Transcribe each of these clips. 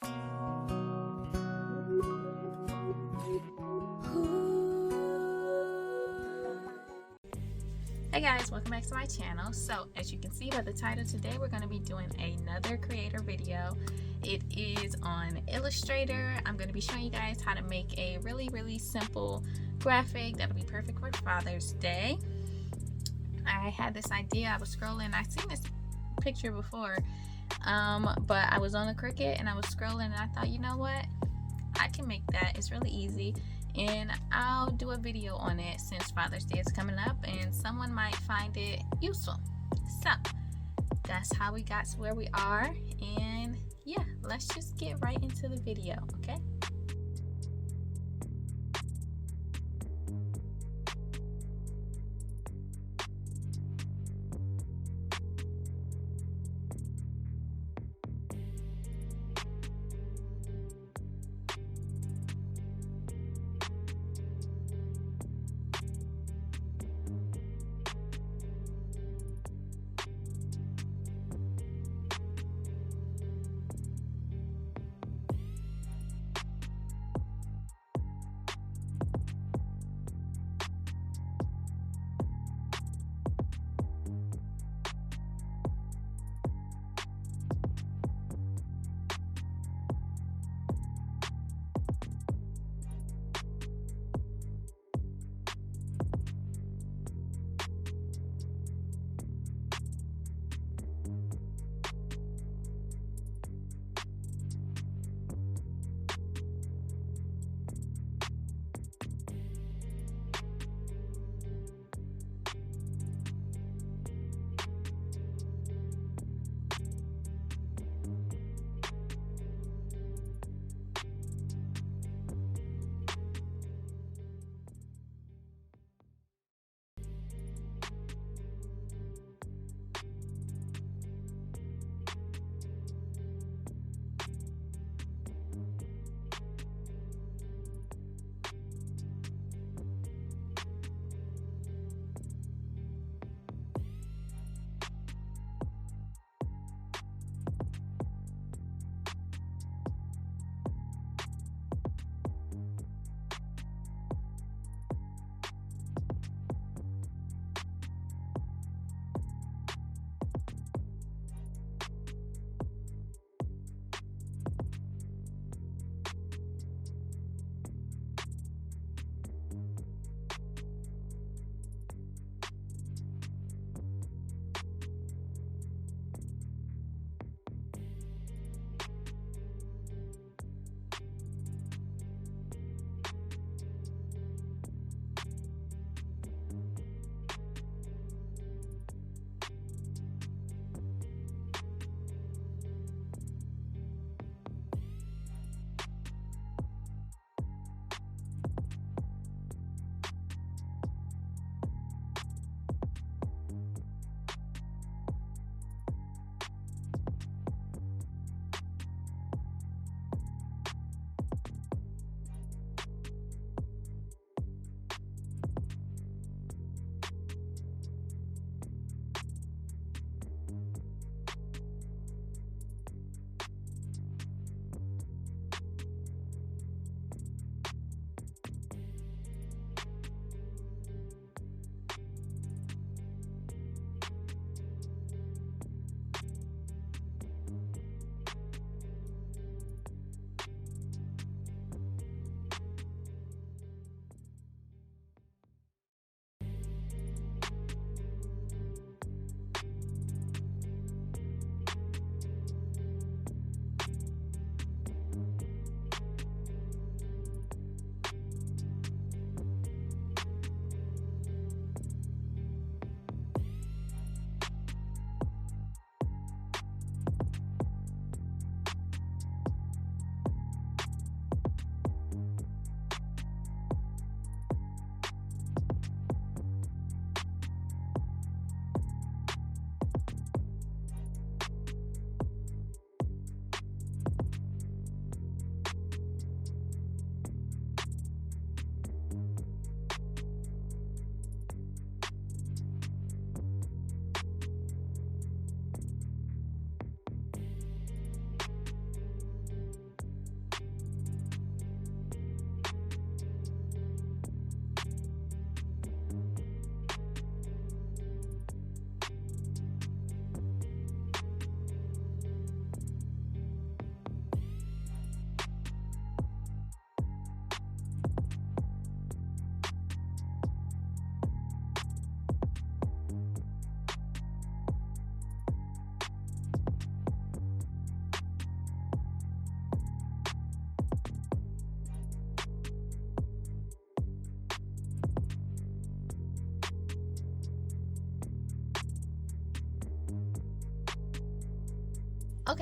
Hey guys, welcome back to my channel. So as you can see by the title, today we're going to be doing another creator video. It is on Illustrator. I'm going to be showing you guys how to make a really simple graphic that'll be perfect for Father's Day. I had this idea. I was scrolling. I've seen this picture before, but I was on a Cricut and I was scrolling and I thought, you know what, I can make that. It's really easy, and I'll do a video on it since Father's Day is coming up and someone might find it useful. So that's how we got to where we are, and yeah, let's just get right into the video, okay?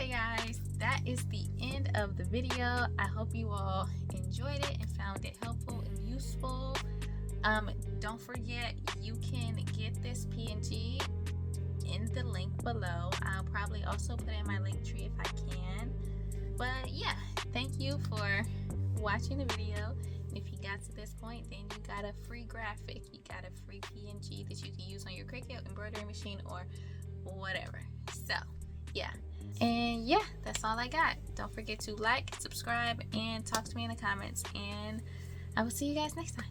Okay guys, that is the end of the video. I hope you all enjoyed it and found it helpful and useful. Don't forget, you can get this PNG in the link below. I'll probably also put it in my link tree if I can. But yeah, thank you for watching the video. And if you got to this point, then you got a free graphic, you got a free PNG that you can use on your Cricut embroidery machine or whatever. So yeah, and yeah, that's all I got. Don't forget to like, subscribe, and talk to me in the comments, and I will see you guys next time.